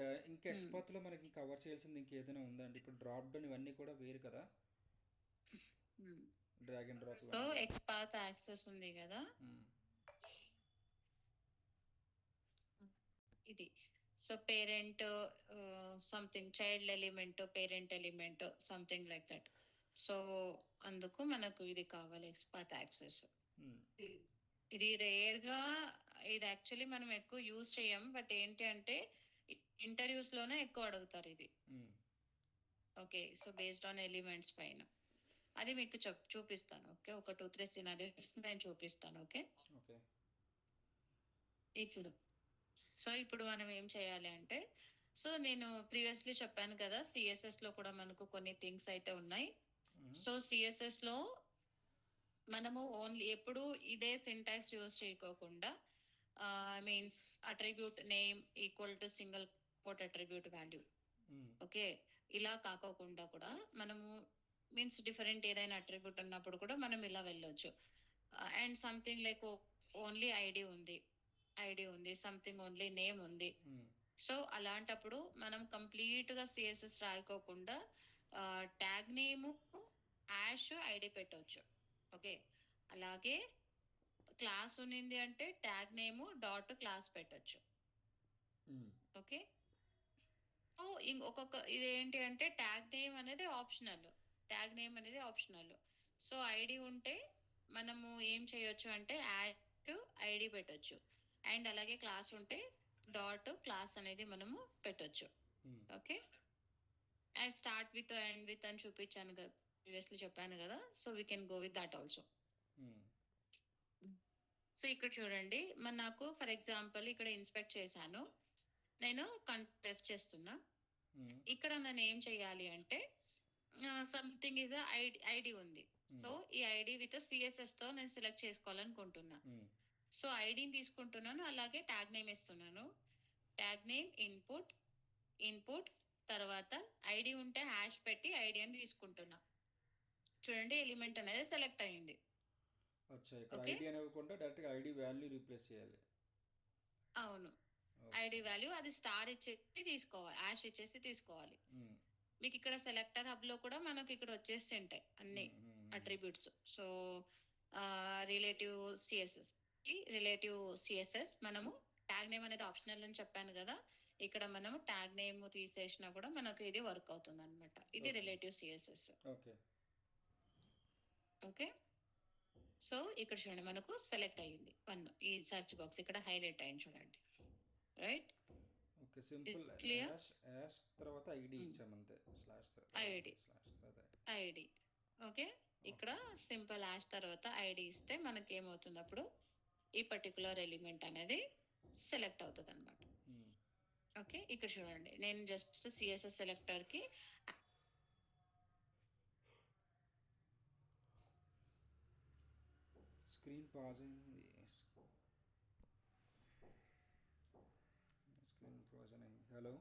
And ఇంకా ఎక్స్పాత్లో మనకి cover చేయాల్సింది ఇంకేదైనా ఉందా అండి? ఇప్పుడు డ్రాప్ డౌన్ ఇవన్నీ కూడా వేరు కదా, డ్రాగ్ అండ్ డ్రాప్ సో ఇవన్నీ కూడా. ఎక్స్పాత్ యాక్సెస్ ఉంది కదా, మ్మ్. ఇది. So parent something child element, parent element, something like that. So అందుకు మనకు ఇది కావాలి, ఎక్స్పాత్ యాక్సెస్. మ్మ్. ఇది రేర్ గా, ఇది యాక్చువల్లీ మనం ఎక్కువ యూజ్ చేయం, బట్ ఏంటి అంటే ఇంటర్వ్యూస్ లోనే ఎక్కువ అడుగుతారు ఇది. మ్మ్. Okay, so based on elements పైన అది మీకు చూపిస్తాను. ఓకే, ఒక 2-3 సినారియోస్ నేను చూపిస్తాను. Okay okay. ఇప్పుడు సో ఇప్పుడు మనం ఏం చేయాలి అంటే, సో నేను ప్రీవియస్లీ చెప్పాను కదా, సిఎస్ఎస్ లో కూడా మనకు కొన్ని థింగ్స్ అయితే ఉన్నాయి. మ్మ్. సో సిఎస్ఎస్ లో మనము ఓన్లీ ఎప్పుడు ఇదే సింటాక్స్ యూజ్ చేయకోకుండా, means attribute name equal to single quote attribute value. Hmm. Okay, ఇలా కాకోకుండా కూడా మనము మీన్స్ డిఫరెంట్ ఏదైనా అట్రిబ్యూట్ ఉన్నప్పుడు కూడా మనం ఇలా వెళ్ళొచ్చు. And something like only ID ఉంది, సంథింగ్ ఓన్లీ నేమ్ ఉంది. మ్మ్. సో అలాంటప్పుడు మనం కంప్లీట్ గా సిఎస్ఎస్ రాయకోకుండా ట్యాగ్ నేమ్ యాష్ ఐడి పెట్టవచ్చు. ఓకే, అలాగే క్లాస్ ఉన్నింది అంటే ట్యాగ్ నేమ్ డాట్ క్లాస్ పెట్టొచ్చు. మ్మ్. ఓకే, సో ఒక్కొక్క ఇదేంటి అంటే ట్యాగ్ నేమ్ అనేది ఆప్షనల్. సో ఐడి ఉంటే మనము ఏం చేయొచ్చు అంటే యాడ్ ఐడి పెట్టొచ్చు. అండ్ అలాగే క్లాస్ ఉంటే డాట్ క్లాస్ అనేది మనము పెట్టొచ్చు. మ్మ్. Okay, and start with end with అని చూపించాను కదా, ప్రీవియస్లీ చెప్పాను కదా. So we can go with that also. Hmm. So ఇక్కడ చూడండి, నాకు ఫర్ ఎగ్జాంపుల్ ఇక్కడ ఇన్స్పెక్ట్ చేశాను, నేను కంటెస్ట్ చేస్తున్నా. మ్మ్. ఇక్కడ నన్ను ఏం చేయాలి అంటే సంథింగ్ ఇస్ ఐడి ఉంది. సో ఈ ఐడి విత్ సిఎస్ఎస్ తో నేను సెలెక్ట్ చేసుకోవాలనుకుంటున్నా. మ్మ్. సో ఐడిని తీసుకుంటున్నాను, అలాగే ట్యాగ్ నేమ్ ఇస్తున్నాను. ట్యాగ్ నేమ్ ఇన్పుట్ తర్వాత ఐడి ఉంటే హ్యాష్ పెట్టి ఐడి అని తీసుకుంటున్నా. చూడండి, ఎలిమెంట్ అనేది సెలెక్ట్ అయింది. అచ్చా, ఇక్కడ ఓకే, ఐడి అని ఇవ్వకుండా డైరెక్ట్గా ఐడి వాల్యూ రీప్లేస్ చేయాలి. అవును. ఓకే. ఐడి వాల్యూ అది స్టార్ ఇచ్చేసి తీసుకోవాలి, యాష్ ఇచ్చేసి తీసుకోవాలి. మ్మ్. మీకు ఇక్కడ సెలెక్టర్ హబ్ లో కూడా మనకి ఇక్కడ వచ్చేసి ఉంటాయి అన్ని మ్మ్. మ్మ్. అట్రిబ్యూట్స్. సో రిలేటివ్ సిఎస్ఎస్ మనము ట్యాగ్ నేమ్ అనేది ఆప్షనల్ అని చెప్పాను కదా, ఇక్కడ మనము ట్యాగ్ నేమ్ తీసేసినా కూడా మనకు ఇది వర్క్ అవుతుంది అనమాట. ఇది okay. Relative CSS. Okay. Okay, so ఇక్కడ చూడండి మనకు సెలెక్ట్ అయ్యింది 1. ఈ సర్చ్ బాక్స్ ఇక్కడ హైలైట్ అయింది చూడండి. Right, okay, simple. Clear. Hash తర్వాత ఐడి ఇచ్చామంతే, స్లాష్ ఐడి తర్వాత ఐడి. ఓకే, ఇక్కడ సింపుల్ యాష్ తర్వాత ఐడి ఇస్తే మనకి ఏమవుతుంది, అప్పుడు ఈ పర్టికులర్ ఎలిమెంట్ అనేది సెలెక్ట్ అవుతుంది అనమాట. మ్మ్. ఓకే, ఇక్కడ చూడండి నేను జస్ట్ సిఎస్ఎస్ సెలెక్టర్ కి స్క్రీన్ పాజ్ అయింది. స్క్రీన్ పాజ్ అయింది. హలో.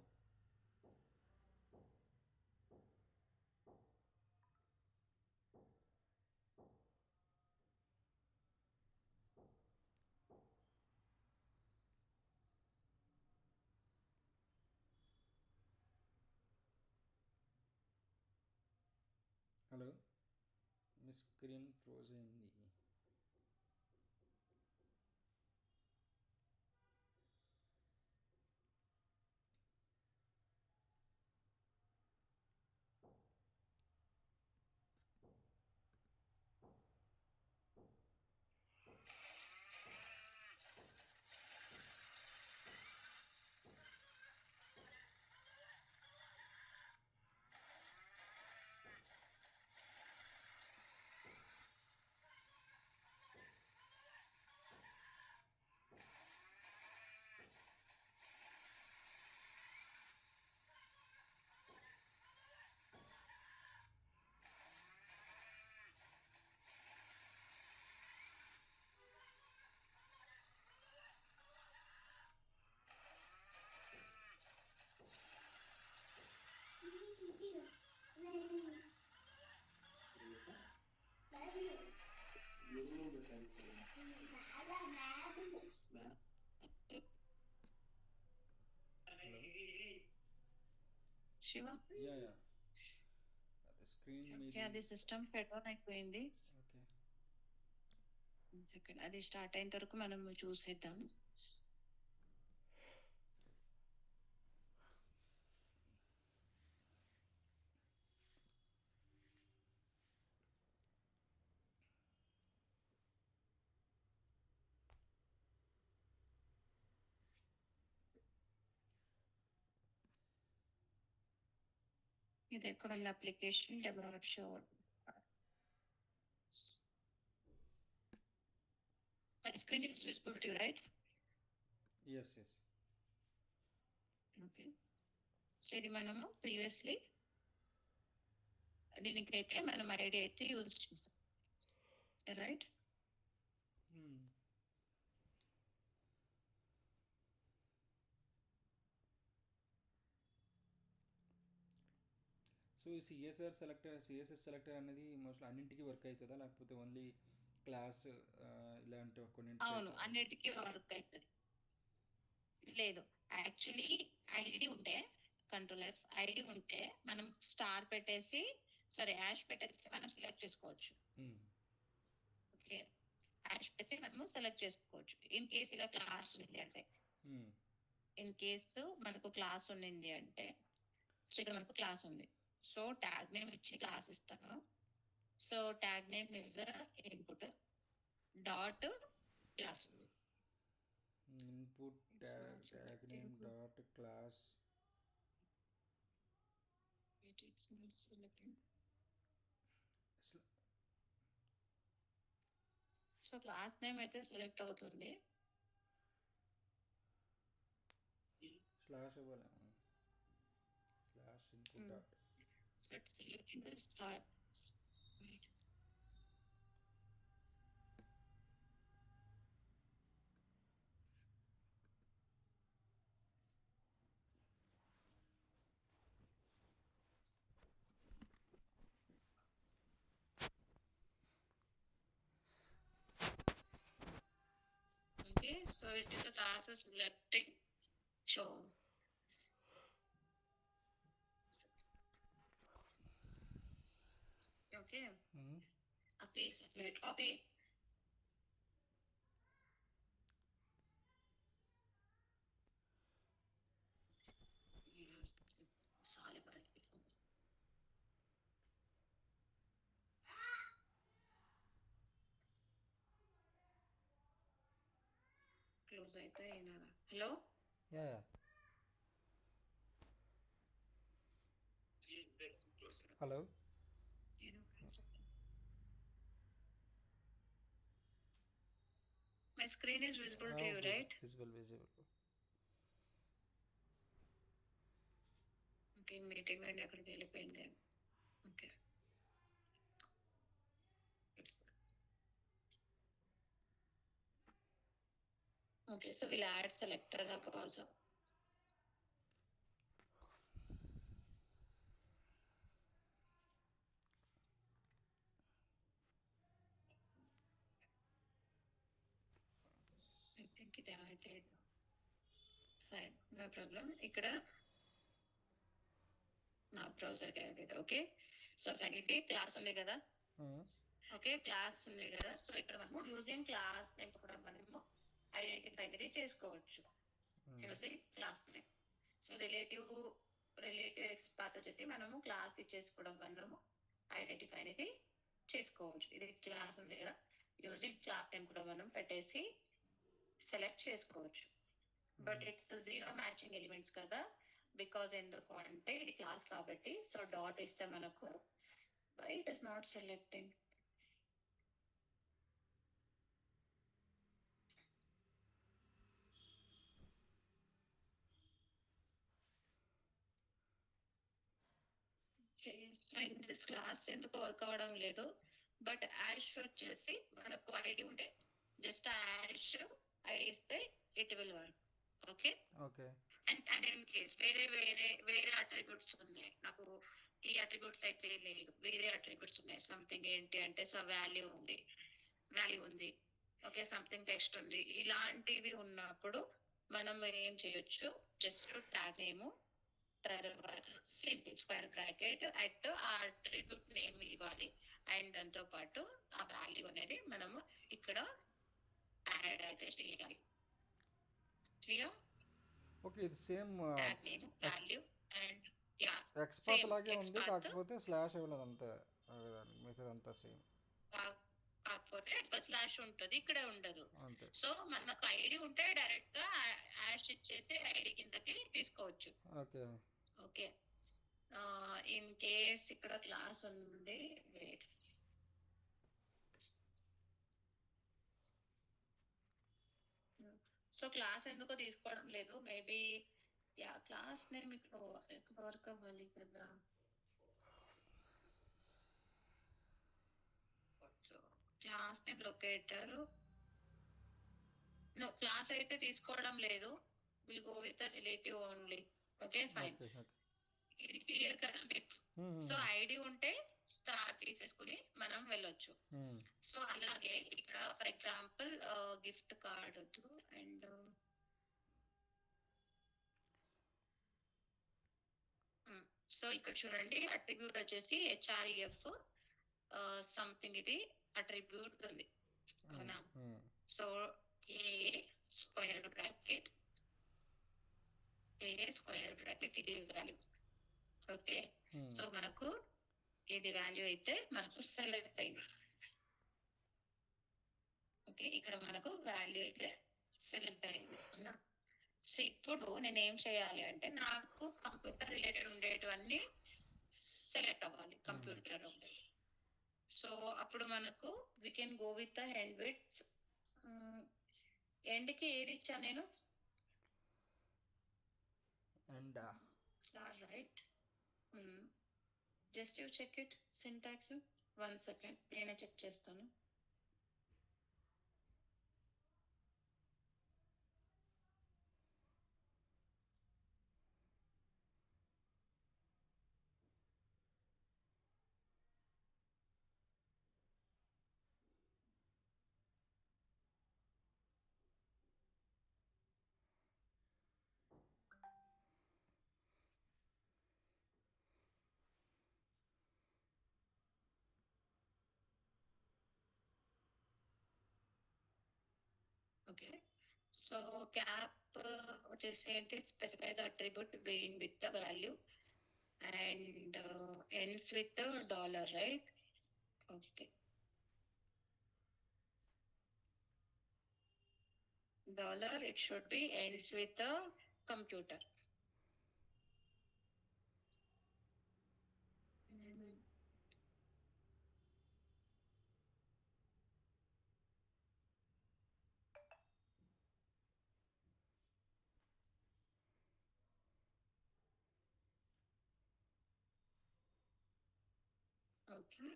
హలో, మీ స్క్రీన్ ఫ్రోజ్ అయింది. Hello. Shiva. Yeah yeah screen okay, మీది. అది సిస్టమ్ షట్ డౌన్ అయిపోయింది. ఓకే. సెకండ్, అది స్టార్ట్ అయిన వరకు మనం చూసేద్దాం. ఇది ఎక్కడ ఉంది application develop show. My screen is visible to you, right? Yes yes. Okay. So ఇది మనము ప్రీవియస్లీ దీనికైతే మనం ఐడి అయితే యూజ్ చేసాం, రైట్? సో ఈ సిఎస్ఎస్ సెలెక్టర్ అనేది మోస్ట్లీ అన్నింటికి వర్క్ అవుతుందా, లేకపోతే ఓన్లీ క్లాస్ ఇలాంటి కొన్నింటికి అవును, అవుతుందా? అన్నిటికీ వర్క్ అవుతుంది. లేదు, యాక్చువల్లీ ఐడి ఉంటే, కంట్రోల్ ఎఫ్ ఐడి ఉంటే మనం స్టార్ పెట్టేసి, సారీ యాష్ పెట్టేసి మనం సెలెక్ట్ చేసుకోవచ్చు. ఓకే, యాష్ పెట్టేసి మనము సెలెక్ట్ చేసుకోవచ్చు. ఇన్ కేస్ ఇలా క్లాస్ ఉంది అంటే, ఇన్ కేసు మనకు క్లాస్ ఉండింది అంటే, సో ఇక్కడ మనకు క్లాస్ ఉంది, సో ట్యాగ్ నేమ్ ఇచ్చి క్లాస్ ఇస్తాను. So tag name is input dot class. Input tag name dot class. So class name అయితే సెలెక్ట్ అవుతుంది. స్లాష్ ఇవ్వలేము, slash input dot. So it's selecting the start. Wait. Okay, so it is a class is selecting show. Okay. A piece of it. Copy. Sorry about it. Close అయితే ఏనారా. Hello. Yeah yeah. Hello. My screen is visible to you, right? Visible. Okay, meeting నుండి అక్కడికి వెళ్ళిపోయింది. Okay. Okay, so we'll add selector also. I think it added. Fine, no problem. ఇక్కడ నా browser కి added. Okay, so finally class ఉంది కదా. Okay, class ఉంది కదా. సో ఇక్కడ మనము యూజింగ్ క్లాస్ నేమ్ కూడా మనము ఐడెంటిఫై అనేది చేసుకోవచ్చు using class name. So relative path వచ్చేసి మనము క్లాస్ ఇచ్చేసుకోవడం మనము ఐడెంటిఫై అనేది చేసుకోవచ్చు. ఇది క్లాస్ ఉంది కదా, యూజింగ్ క్లాస్ నేమ్ కూడా మనం పెట్టేసి సెలెక్ట్ చేసుకోవచ్చు. But it's zero matching elements కదా, బికాజ్ ఎందుకు అంటే ఇది క్లాస్ కాబట్టి. సో డాట్ ఇస్తే మనకు why it is not selecting. This class ఎందుకు వర్క్ అవ్వడం లేదు. బట్ యాష్ వచ్చేసి మనకు ఐడి ఉంటే జస్ట్ యాష్ ఐడి ఇస్తే it will work. Okay. And in case వేరే అట్రిబ్యూట్స్ ఉన్నాయి, నాకు ఈ అట్రిబ్యూట్స్ అయితే లేదు, వేరే అట్రిబ్యూట్స్ ఉన్నాయి. సంథింగ్ ఏంటి అంటే, సో వాల్యూ ఉంది, ఓకే, సంథింగ్ టెక్స్ట్ ఉంది, ఇలాంటివి ఉన్నప్పుడు మనం ఏం చేయొచ్చు, జస్ట్ ట్యాగ్ నేమ్ తర్వాత సేమ్ స్క్వేర్ బ్రాకెట్ అట్ ఆ అట్రిబ్యూట్ నేమ్ ఇవ్వాలి అండ్ దాంతో పాటు ఆ వాల్యూ అనేది మనము ఇక్కడ యాడ్ అయితే చేయాలి. క్లియర్? ఓకే, ఇది same tag name value and yeah XPath same లాగే ఉంది, ఎక్స్పాత్ కాకపోతే స్లాష్ ఇవ్వలేదు అంతే. మిగతాదంతా సేమ్ కాకపోతే స్లాష్ ఉంటుంది, ఇక్కడ ఉండదు. అంతే. సో మనకు ఐడి ఉంటే డైరెక్ట్ గా యాష్ ఇచ్చేసి ఐడి కిందకి తీసుకోవచ్చు. ఓకే. ఓకే, ఇన్ కేస్ ఇక్కడ క్లాస్ ఉంది, వెయిట్. సో క్లాస్ ఎందుకో తీసుకోవడం లేదు, మేబీ యా క్లాస్ నేమ్ ఇక్కడ ఎక్కడ వరకు అవ్వాలి కదా. Class name locator no, class అయితే తీసుకోవడం లేదు, will go with relative only. Okay fine, ఇది క్లియర్ కదా మీకు? సో ఐడి ఉంటే స్టార్ తీసేసుకుని మనం వెళ్ళొచ్చు. సో అలాగే ఇక్కడ ఫర్ ఎగ్జాంపుల్ గిఫ్ట్ కార్డ్ వద్దు అండ్ సో ఇక్కడ చూడండి అట్రిబ్యూట్ వచ్చేసి హెచ్ఆర్ఈఎఫ్ సంథింగ్, ఇది అట్రిబ్యూట్ ఉంది అవునా. సో ఏ స్క్వేర్ బ్రాకెట్ ఇది వాల్యూ. ఓకే, సో మనకు ఇది వాల్యూ అయితే మనకు సెలెక్ట్ అయింది. ఓకే, ఇక్కడ మనకు వాల్యూ అయితే సెలెక్ట్ అయింది. సో ఇప్పుడు నేను ఏం చేయాలి అంటే నాకు కంప్యూటర్ రిలేటెడ్ ఉండేటివన్నీ సెలెక్ట్ అవ్వాలి, కంప్యూటర్ ఉండేది. సో అప్పుడు మనకు we can go with the end with. End కి ఏది ఇచ్చా నేను? Star, right? Just you check it syntax. 1 second నేనే చెక్ చేస్తాను. ఓకే, సో క్యాప్ వచ్చేసి ఏంటి? Specify the attribute begin with the value and ends with dollar, right? Okay, dollar, it should be ends with the computer. Okay,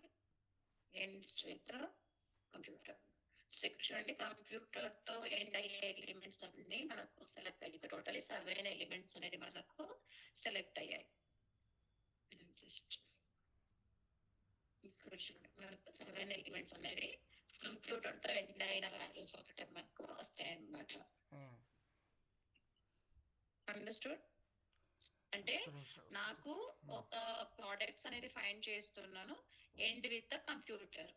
ends with the computer. చూడండి computer తో end అయ్యే elements అన్ని మనకు select అయ్యాయి. Totally 7 elements అనేది మనకు select అయ్యాయి. Just ఇక్కడ చూడండి మనకు 7 ఎలిమెంట్స్ అనేది కంప్యూటర్ తో ఎండ్ అయిన వాల్యూస్ ఒకటే మనకు వస్తాయి అన్నమాట. అండర్స్టూడ్? అంటే నాకు ఒక ప్రోడక్ట్స్ అనేది ఫైండ్ చేస్తున్నాను, ఎండ్ విత్ ద కంప్యూటర్,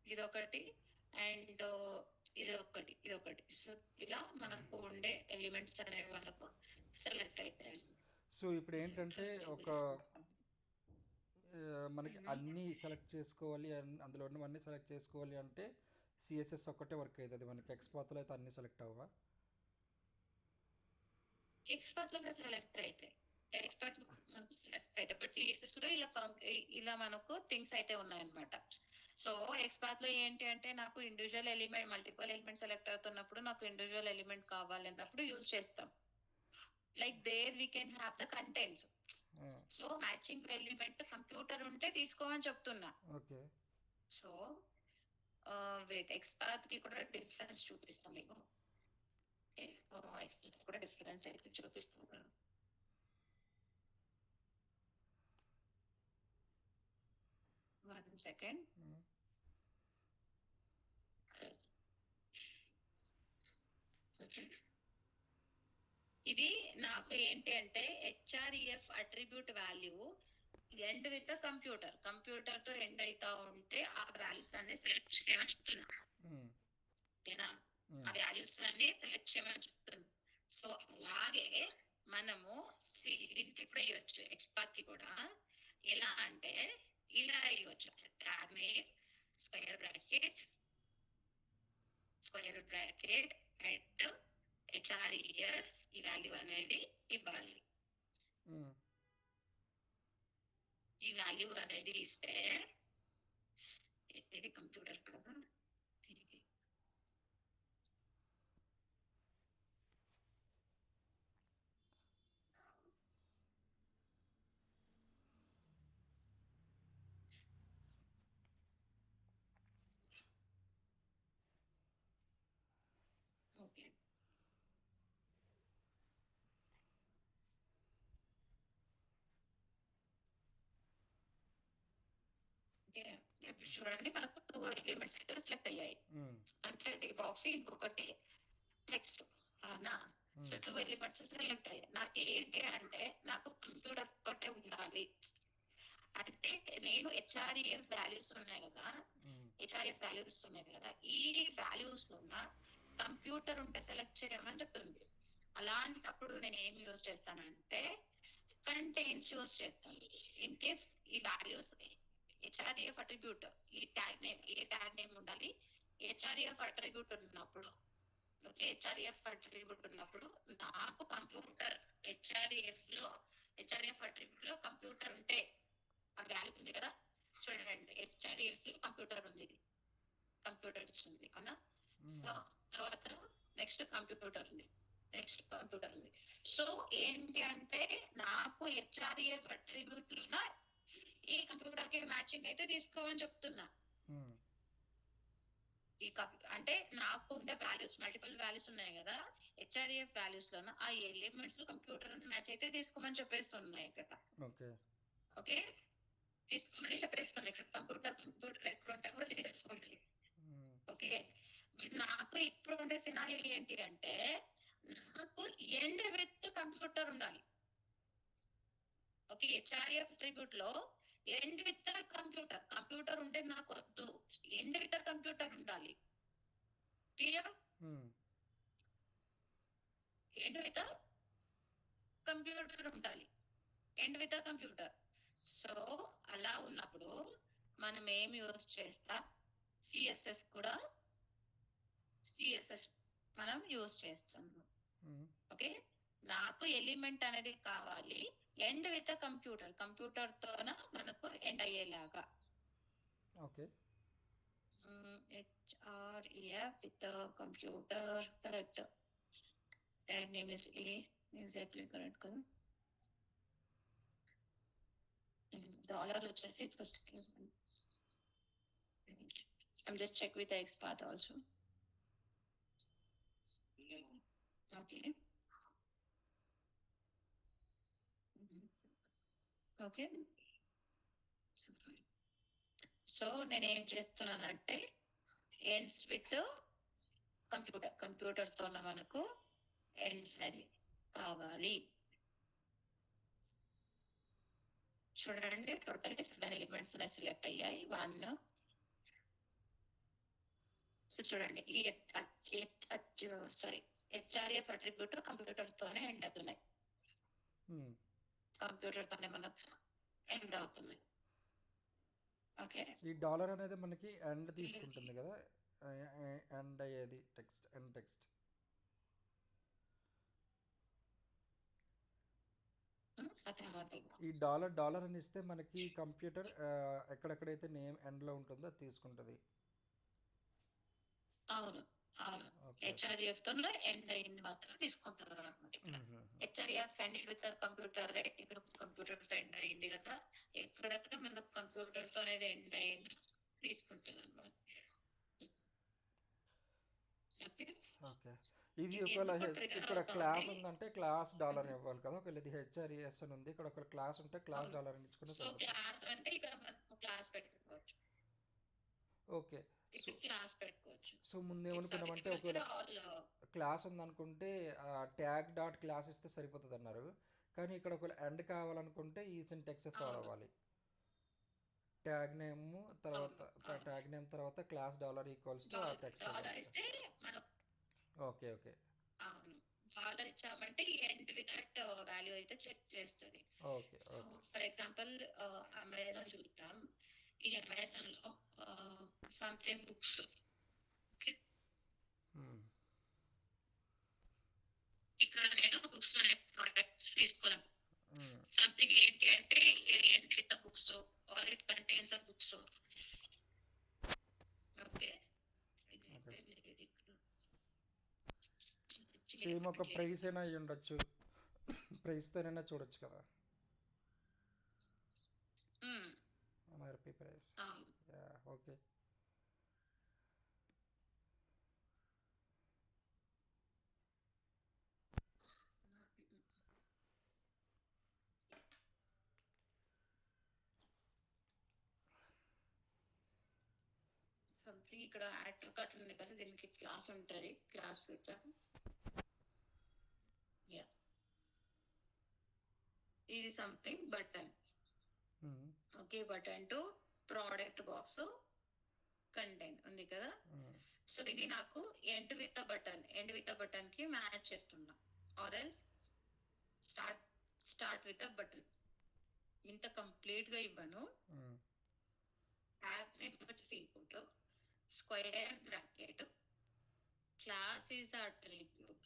ఇదొకటి అండ్ ఇదొకటి. సో ఇలా మనకు ఉండే ఎలిమెంట్స్ అనేవి మనకు సెలెక్ట్ అవుతాయి. సో ఇప్పుడు ఏంటంటే ఒక మనకి అన్నీ సెలెక్ట్ చేసుకోవాలి, అందులో ఉన్నవన్నీ సెలెక్ట్ చేసుకోవాలి అంటే సిఎస్ఎస్ ఒక్కటే వర్క్ అవుతుంది మనకి. ఎక్స్పాత్లో అయితే అన్నీ సెలెక్ట్ అవ్వవా? ఎక్స్పాత్లో కూడా సెలెక్ట్ అవుతాయి, ఎక్స్పర్ట్ మనకు సెలెక్ట్ అయితే, బట్ సిఎస్ఎస్ లో ఇలా మనకు థింగ్స్ అయితే ఉన్నాయన్నమాట. సో ఎక్స్పాత్ లో ఏంటి అంటే నాకు individual element, multiple element select అవుతున్నప్పుడు నాకు ఇండివిజువల్ ఎలిమెంట్ కావాలి అన్నప్పుడు యూజ్ చేస్తాం. Like there we can have the contents. So matching element computer ఉంటే తీసుకోమని చెప్తున్నా. సో వెయిట్, ఎక్స్పాత్ కి కూడా డిఫరెన్స్ చూపిస్తాం మీకు. కూడా డిఫరెన్స్ అయితే చూపిస్తున్నాను. One second. ఇది నాకు ఏంటి అంటే href attribute value end with computer తో ఎండ్ అవుతా ఉంటే ఆ వాల్యూస్ అన్ని సెలెక్ట్ చేయమని చెప్తున్నా. ఓకేనా? ఆ వాల్యూస్ అన్ని సెలెక్ట్ చేయమని చెప్తున్నా. సో అలాగే మనము దీనికి ఇప్పుడు ఇవ్వచ్చు ఎక్స్పాత్ కి కూడా. ఎలా అంటే ఇలా ఇవ్వచ్చు tag name square bracket at href ఈ వాల్యూ అనేది ఇవ్వాలి. ఈ వాల్యూ అనేది ఇస్తే ఇది కంప్యూటర్ కదా దీనికి ఓకే. ఇప్పుడు చూడండి మనకు 2 ఎలిమెంట్స్ అయితే సెలెక్ట్ అయ్యాయి. అంటే ఈ బాక్స్ ఇంకొకటి టెక్స్ట్ అవునా? సో 2 ఎలిమెంట్స్ సెలెక్ట్ అయ్యాయి. నాకు ఏంటి అంటే నాకు కంప్యూటర్ ఒకటే ఉండాలి. అంటే నేను హెచ్ఆర్ఈఎఫ్ వాల్యూస్ ఉన్నాయి కదా, ఈ వాల్యూస్ లో కంప్యూటర్ ఉంటే సెలెక్ట్ చేయమని చెప్తుంది. అలాంటప్పుడు నేను ఏం యూజ్ చేస్తానంటే కంటైన్స్ యూజ్ చేస్తాను. ఇన్ కేస్ ఈ వాల్యూస్ హెచ్ఆర్ఈఎఫ్ అట్రిబ్యూట్ ఈ ట్యాగ్ నేమ్ ఉండాలి. హెచ్ఆర్ఈఎఫ్ అట్రిబ్యూట్ ఉన్నప్పుడు హెచ్ఆర్ఈఎఫ్ అట్రిబ్యూట్ ఉన్నప్పుడు నాకు కంప్యూటర్ హెచ్ఆర్ఈఎఫ్ అట్రిబ్యూట్ లో కంప్యూటర్ ఉంటే ఆ వాల్యూ ఉంది కదా, చూడండి హెచ్ఆర్ఈఎఫ్ లో కంప్యూటర్ ఉంది, అవునా? సో తర్వాత నెక్స్ట్ కంప్యూటర్ ఉంది. సో ఏంటి అంటే నాకు హెచ్ఆర్ఈఎఫ్ అట్రిబ్యూట్ లో ఈ కంప్యూటర్ కి మ్యాచింగ్ అయితే తీసుకోమని చెప్తున్నా. ఈ అంటే నాకు ఉండే వాల్యూస్ మల్టిపుల్ వాల్యూస్ ఉన్నాయి కదా, హెచ్ఆర్ఈఎఫ్ వాల్యూస్ లో ఆ ఎలిమెంట్స్ కంప్యూటర్ మ్యాచ్ అయితే తీసుకోమని చెప్పేస్తున్నాయి ఇక్కడ. ఓకే, తీసుకోమని చెప్పేస్తుంది ఇక్కడ. కంప్యూటర్ ఎక్కడ ఉంటే కూడా తీసేసుకోండి. ఓకే, నాకు ఇప్పుడు ఉండే సినారియో ఏంటి అంటే నాకు ఎండ్ విత్ కంప్యూటర్ ఉండాలి. ఓకే, హెచ్ఆర్ఈఎఫ్ అట్రిబ్యూట్ లో ఎండ్ విత్ కంప్యూటర్ ఉంటే నాకు వద్దు, ఎండ్ విత్ కంప్యూటర్ ఉండాలి. క్లియర్? ఎండ్ విత్ కంప్యూటర్ ఉండాలి, సో అలా ఉన్నప్పుడు మనం ఏం యూజ్ చేస్తాం? సిఎస్ఎస్ మనం యూజ్ చేస్తున్నాం. ఓకే, నాకు ఎలిమెంట్ అనేది కావాలి ఎండ్ విత్ కంప్యూటర్ తోన మనకు ఎండ్ అయ్యేలాగా. Okay, href with computer correct. Tag name is exactly correct కదా. డాలర్ వచ్చేసి first I'm just check with the XPath also. Okay. Okay, so నేను ఏం చేస్తున్నానంటే ఎండ్స్ విత్ కంప్యూటర్ తో మనకు ఎండ్స్ అది కావాలి. చూడండి టోటల్ 7 ఎలిమెంట్స్ సెలెక్ట్ అయ్యాయి. 1 సో చూడండి ఈ హెచ్ఆర్ఈఎఫ్ అట్రిబ్యూట్ కంప్యూటర్ తోనే ఎండ్ అవుతున్నాయి. కంప్యూటర్ తోనే మనకు ఎండ్ అవుతున్నాయి. ఓకే, ఈ డాలర్ అనేది మనకి ఎండ్ తీసుకుంటుంది కదా, ఎండ్ అయ్యేది టెక్స్ట్. ఈ డాలర్ అని ఇస్తే మనకి కంప్యూటర్ ఎక్కడెక్కడైతే నేమ్ ఎండ్ లో ఉంటుందో అది తీసుకుంటుంది. అవును, హెచ్ఆర్ఈఎఫ్ తో ఎండ్ అయింది మాత్రం తీసుకుంటారు అనమాట. హెచ్ఆర్ఈఎఫ్ ఎండ్ విత్ కంప్యూటర్, ఇక్కడ కంప్యూటర్ తో ఎండ్ అయింది కదా, ఎక్కడెక్కడ మనకు కంప్యూటర్ తో అనేది ఎండ్ అయింది తీసుకుంటుంది అనమాట. ఓకే, ఇది ఒకవేళ ఇక్కడ క్లాస్ ఉందంటే క్లాస్ డాలర్ ఇవ్వాలి కదా. ఒకవేళ ఇది హెచ్ఆర్ఈఎస్ అని ఉంది, ఇక్కడ ఒక క్లాస్ ఉంటే క్లాస్ డాలర్ అని ఇచ్చుకుంటే క్లాస్ అంటే ఇక్కడ మనకు క్లాస్ పెట్టుకోవచ్చు. ఓకే, సో ఇక్కడ క్లాస్ పెట్టుకోవచ్చు. సో ఇట్స్ ముందేమనుకున్నామంటే అప్లికబుల్ ఒకవేళ ఫర్ ఆల్. క్లాస్ ఉందనుకుంటే ట్యాగ్ డాట్ క్లాస్ ఇస్తే సరిపోతుంది అన్నారు. కానీ ఇక్కడ ఒకవేళ ఎండ్ కావాలనుకుంటే ఈ సింటెక్స్ ఫాలో అవును, అవ్వాలి. ట్యాగ్ నేమ్ తర్వాత అవును, అవును. ట్యాగ్ నేమ్ తర్వాత క్లాస్ డాలర్ ఈక్వల్స్ టు ఆ టెక్స్ట్ డాలర్ ఇవ్వాలి. ఇస్తే మనం, ఓకే ఓకే అవును, డాలర్ ఇచ్చామంటే ఎండ్ విత్ దట్ వాల్యూ అయితే చెక్ చేస్తుంది. Okay so okay. For example Amazon చూద్దాం. ఈ అమెజాన్ లో సంథింగ్ బుక్స్, ఇక్కడ నేను బుక్స్ అనే ప్రొడక్ట్స్ తీసుకోలేము. సంథింగ్ ఏంటి అంటే end with books or it contains books. Okay, same ఒక ప్రైస్ అయినా అయ్యి ఉండొచ్చు, ప్రైస్తోనైనా చూడొచ్చు కదా, MRP price. Yeah okay. Something ఇక్కడ యాడ్ కట్ ఉంది కదా, దీనికి క్లాస్ ఉంటుంది, క్లాస్ ఫిల్టర్. యా, ఇది something button. Okay, button to product box content ఉంది కదా. సో ఇది నాకు ఎండ్ విత్ బటన్ కి మ్యాచ్ చేస్తున్నా, or else start with button. ఇంత కంప్లీట్ గా ఇవ్వను. ట్యాగ్ నేమ్ వచ్చేసి input, square bracket, class is attribute,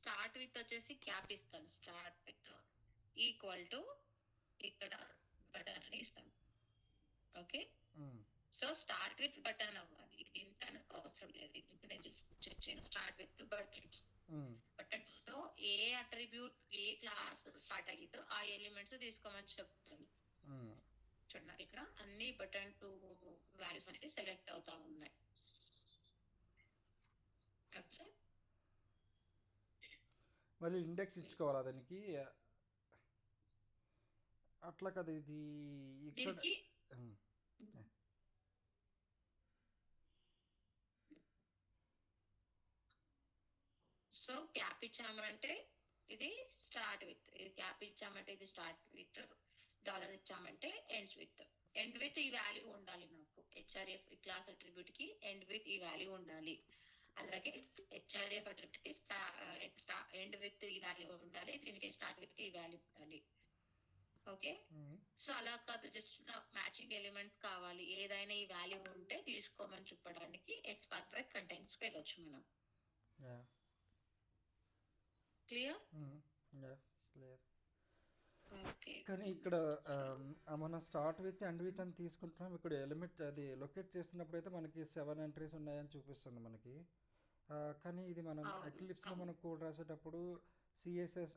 start with వచ్చేసి క్యాప్ ఇస్తాను, స్టార్ట్ విత్ ఈక్వల్ టు ఇక్కడ బటన్ అని ఇస్తాను. Okay, so start with button అవ్వాలి, ఇంత అవసరం లేదు. ఇది నేను చెక్ చేయను. స్టార్ట్ విత్ బటన్, బటన్ తో ఏ అట్రిబ్యూట్ ఏ క్లాస్ స్టార్ట్ అయ్యిందో ఆ ఎలిమెంట్స్ తీసుకోమని చెప్తాను. చూడండి ఇక్కడ అన్ని బటన్ టు వాల్యూస్ అనేది సెలెక్ట్ అవుతా ఉన్నాయి. ఓకే, మళ్ళీ ఇండెక్స్ ఇచ్చుకోవాలా దానికి, అట్లా కదా ఇది ఇక్కడ. సో క్యాప్ ఇచ్చామంటే ఇది స్టార్ట్ విత్, ఇది క్యాప్ ఇచ్చామంటే ఇది స్టార్ట్ విత్, డాలర్ ఇచ్చామంటే ఎండ్ విత్ ఈ వాల్యూ ఉండాలి నాకు. హెచ్ఆర్ఎఫ్ క్లాస్ అట్రిబ్యూట్ కి ఎండ్ విత్ ఈ వాల్యూ ఉండాలి. అలాగే హెచ్ఆర్ఎఫ్ అట్రిబ్యూట్ కి ఎండ్ విత్ ఈ వాల్యూ ఉండాలి, దీనికి స్టార్ట్ విత్ ఈ వాల్యూ ఉండాలి. ఓకే, సో అలా కాదు, జస్ట్ నాకు మ్యాచింగ్ ఎలిమెంట్స్ కావాలి, ఏదైనా ఈ వాల్యూ ఉంటే తీసుకోమని చెప్పడానికి ఎక్స్పాత్ బై కంటెంట్స్ వెళ్ళొచ్చు మనం. క్లియర్? క్లియర్. కానీ ఇక్కడ మనం స్టార్ట్ విత్ ఎండ్ విత్ అని తీసుకుంటున్నాం. ఇక్కడ ఎలిమెంట్ అది లొకేట్ చేస్తున్నప్పుడు అయితే మనకి 7 ఎంట్రీస్ ఉన్నాయని చూపిస్తుంది మనకి. కానీ ఇది మనం ఎక్లిప్స్లో మనం కోడ్ రాసేటప్పుడు సిఎస్ఎస్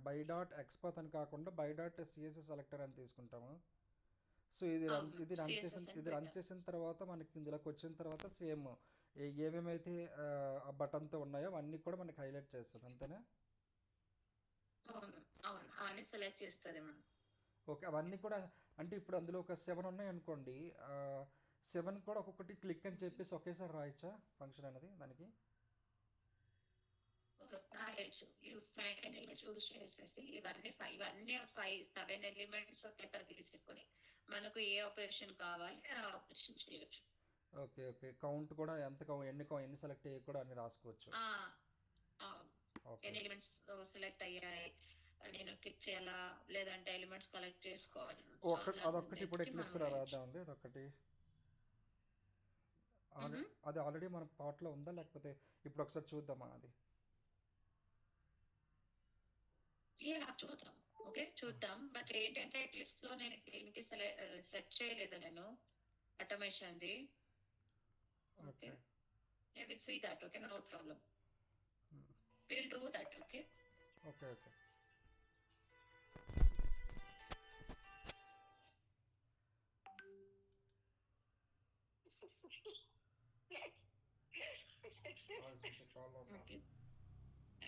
బై డాట్ ఎక్స్పాత్ అని కాకుండా బై డాట్ సిఎస్ఎస్ సెలెక్టర్ అని తీసుకుంటాము. సో ఇది రన్ చేసిన తర్వాత మనకి ఇందులోకి వచ్చిన తర్వాత సేమ్ ఏమేమైతే ఆ బటన్తో ఉన్నాయో అవన్నీ కూడా మనకి హైలైట్ చేస్తుంది, అంతేనా? సెలెక్ట్ చేస్తుంది మనం. ఓకే, అవన్నీ కూడా అంటే ఇప్పుడు అందులో ఒక 7 ఉన్నాయి అనుకోండి, 7 కూడా ఒక్కొక్కటి క్లిక్ అని చెప్పేసి ఒకేసారి రాయచ్చా ఫంక్షన్ అనేది దానికి? ఇవన్నీ 7 ఎలిమెంట్స్ ఒకేసారి తీసేసుకొని మనకు ఏ ఆపరేషన్ కావాలి ఆ ఆపరేషన్ చేయొచ్చు. ఓకే ఓకే, కౌంట్ కూడా ఎన్ని సెలెక్ట్ అయ్యి కూడా అన్ని రాసుకోవచ్చు. ఎన్ని ఎలిమెంట్స్ సెలెక్ట్ అయ్యాయి, నేను క్లిక్ చేయాలా లేదంటే ఎలిమెంట్స్ కలెక్ట్ చేసుకోవాలి. అదొక్కటి ఇప్పుడు ఎక్లిప్స్ రాద్దామండి. అదొక్కటి అది ఆల్రెడీ మన పార్ట్లో ఉందా లేకపోతే ఇప్పుడు ఒకసారి చూద్దామా అది? చూద్దాం. ఓకే చూద్దాం. బట్ ఏంటంటే ఎక్లిప్స్ లో నేను దీనికి సెట్ చేయలేదు నేను automation the. Okay, I will see that. Okay, no problem. We'll do that. Okay. Okay. Okay.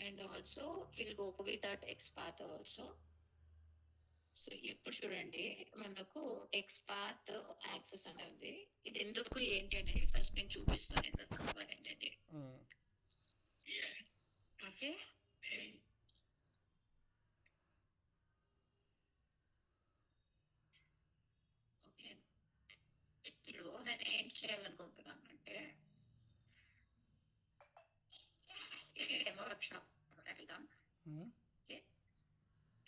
And also we'll go with that XPath also. So ఇప్పుడు చూడండి, మనకు ఎక్స్ పాత్ యాక్సెస్ అనేది ఇది ఎందుకు ఏంటి అనేది ఫస్ట్ నేను చూపిస్తాను, ఎందుకు కావాలనేది. Okay, okay. ఇప్పుడు నేను ఏం చేయాలనుకుంటున్నాను అంటే, ఇది డెమో వర్క్షాప్ వెళ్దాం. ఓకే,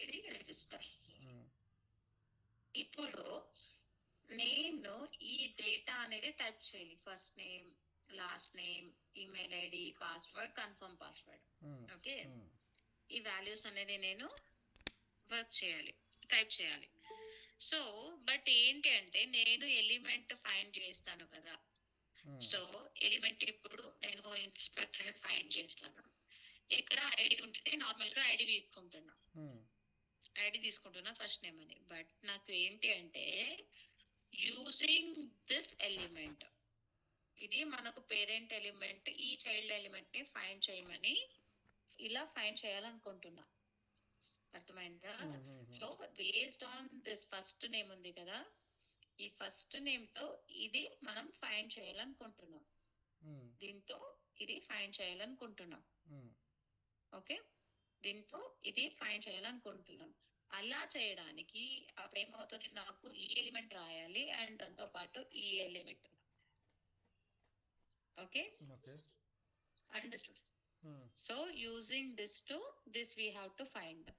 ఇది రిజిస్టర్. ఇప్పుడు నేను ఈ డేటా అనేది టైప్ చేయాలి. First name, last name, email ID, password, confirm password. Okay, ఈ వాల్యూస్ అనేది నేను వర్క్ చేయాలి, టైప్ చేయాలి. సో బట్ ఏంటి అంటే నేను ఎలిమెంట్ ఫైండ్ చేస్తాను కదా. సో ఎలిమెంట్ ఇప్పుడు నేను ఇన్స్పెక్టర్ ఫైండ్ చేస్తాను. ఇక్కడ ఐడి ఉంటుంది, నార్మల్ గా ఐడి తీసుకుంటున్నా ఫస్ట్ నేమ్ అని. బట్ నాకు ఏంటి అంటే యూజింగ్ దిస్ ఎలిమెంట్, ఇది మనకు పేరెంట్ ఎలిమెంట్, ఈ చైల్డ్ ఎలిమెంట్ ని ఫైండ్ చేయమని ఇలా ఫైండ్ చేయాలనుకుంటున్నా. అర్థమైందా? So based on this first name ఉంది కదా, ఈ ఫస్ట్ నేమ్ తో ఇది మనం ఫైండ్ చేయాలనుకుంటున్నాం. దీంతో ఇది ఫైండ్ చేయాలనుకుంటున్నాం. ఓకే, దీంతో ఇది ఫైండ్ చేయాలనుకుంటున్నాం. అలా చేయడానికి అప్పుడు ఏమవుతుంది, నాకు ఈ ఎలిమెంట్ రాయాలి అండ్ దాంతో పాటు ఈ element. Okay, understood. So using this to this we have to find.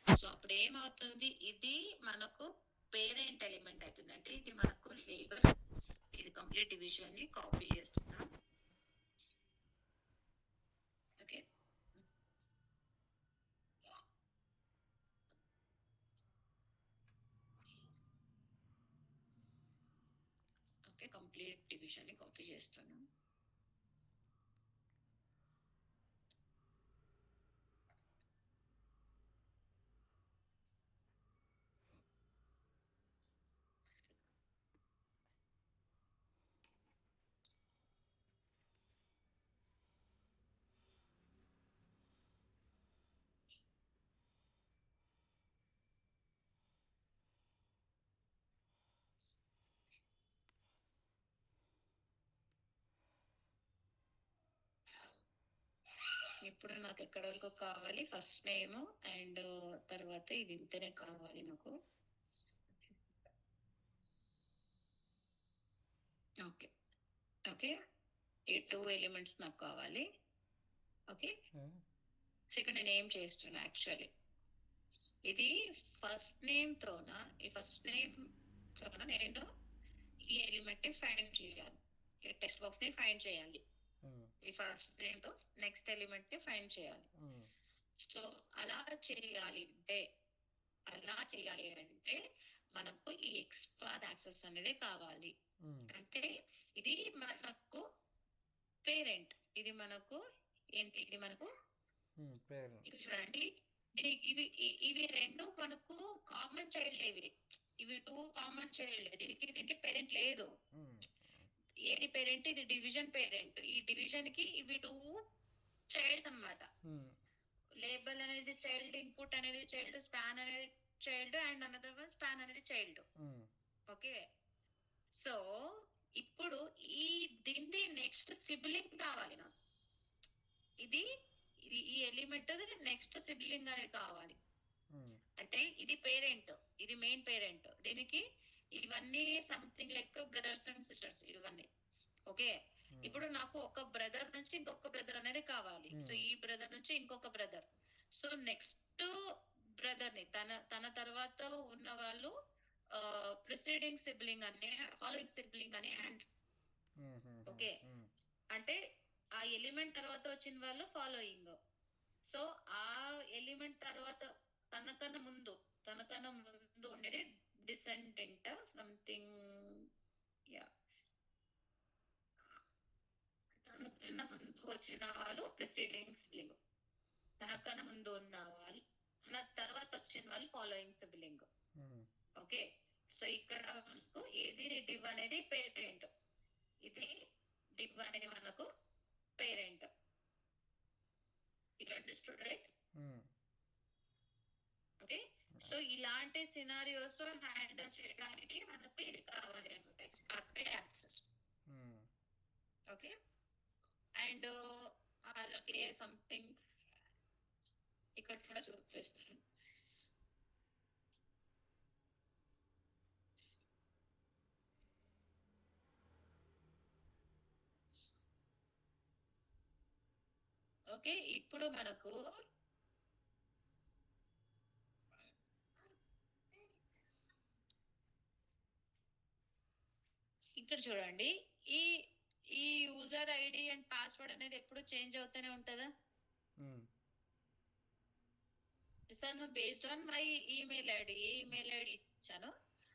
So అప్పుడు ఏమవుతుంది, ఇది మనకు పేరెంట్ ఎలిమెంట్ అవుతుంది. అంటే ఇది మనకు లేబుల్, ఇది కంప్లీట్ డివిజన్ ని కాపీ చేస్తున్నాం. ఓకే, ఓకే, కంప్లీట్ డివిజన్ ని కాపీ చేస్తున్నాం. ఇప్పుడు నాకు ఎక్కడ వరకు కావాలి, ఫస్ట్ నేమ్ అండ్ తర్వాత ఇది ఇంతనే కావాలి నాకు. ఓకే, ఓకే, ఈ 2 ఎలిమెంట్స్ నాకు కావాలి. ఓకే, సో ఇక్కడ నేను ఏం చేస్తున్నా, యాక్చువల్లీ ఇది ఫస్ట్ నేమ్ తోన, ఈ ఫస్ట్ నేమ్ తోన నేను ఈ ఎలిమెంట్ ని ఫైండ్ చేయాలి, ఈ టెక్స్ట్ బాక్స్ ని ఫైండ్ చేయాలి. ఈ ఫస్ట్ నేమ్ తో నెక్స్ట్ ఎలిమెంట్ ని ఫైండ్ చేయాలి. సో అలా చేయాలి అంటే మనకు ఈ ఎక్స్పాత్ యాక్సెస్ అనేది కావాలి. అంటే ఇది మనకు పేరెంట్, ఇది మనకు ఏంటి, ఇది మనకు చూడండి, ఇవి రెండు మనకు కామన్ చైల్డ్, ఇవి 2 కామన్ చైల్డ్. దీనికి పేరెంట్ లేదు. ఏది పేరెంట్, ఇది డివిజన్ పేరెంట్. ఈ డివిజన్ కి ఇవి 2 చైల్డ్స్ అన్నమాట. లేబుల్ అనేది చైల్డ్, ఇన్పుట్ అనేది చైల్డ్, స్పాన్ అనేది child and another one span అనేది చైల్డ్. ఓకే, సో ఇప్పుడు దీన్ని నెక్స్ట్ సిబ్లింగ్ కావాలి నాకు. ఇది ఈ ఎలిమెంట్ నెక్స్ట్ సిబ్లింగ్ అనేది కావాలి. అంటే ఇది పేరెంట్, ఇది మెయిన్ పేరెంట్, దీనికి ఇవన్నీ something like brothers and sisters ఇవన్నీ. ఓకే, ఇప్పుడు నాకు ఒక బ్రదర్ నుంచి ఇంకొక బ్రదర్ అనేది కావాలి. సో ఈ బ్రదర్ నుంచి ఇంకొక బ్రదర్. సో నెక్స్ట్ బ్రదర్ ని తన తర్వాత ఉన్న వాళ్ళు ప్రిసీడింగ్ సిబ్లింగ్ అని, ఫాలోయింగ్ సిబ్లింగ్ అని. అండ్ ఓకే, అంటే ఆ ఎలిమెంట్ తర్వాత వచ్చిన వాళ్ళు ఫాలోయింగ్. సో ఆ ఎలిమెంట్ తర్వాత తనకన్నా ముందు ఉండేది డిసెండెంట్ సంథింగ్. యా, తనకన్నా ముందు వచ్చిన వాళ్ళు ప్రిసీడింగ్ సిబ్లింగ్, తనకన్నా ముందు ఉన్న వాళ్ళు, తన తర్వాత వచ్చిన వాళ్ళు ఫాలోయింగ్ సిబ్లింగ్. ఓకే, సో ఇక్కడ మనకు ఏది డివ్ అనేది పేరెంట్, ఇది డివ్ అనేది మనకు parent. You understood right? Okay, so ఇలాంటి సినారియోస్ హ్యాండిల్ చేయడానికి మనకు ఇది కావాలి అనమాట, ఎక్స్పర్ట్ యాక్సెస్. ఓకే, అండ్ అలాగే సంథింగ్ ఇక్కడ కూడా చూపిస్తాను. ఓకే, ఇప్పుడు మనకు ఇక్కడ చూడండి, ఈ ఈ యూజర్ ఐడి అండ్ పాస్వర్డ్ అనేది ఎప్పుడు చేంజ్ అవుతూనే ఉంటుందా? Sir based on my email ID, A email ID ఇచ్చాను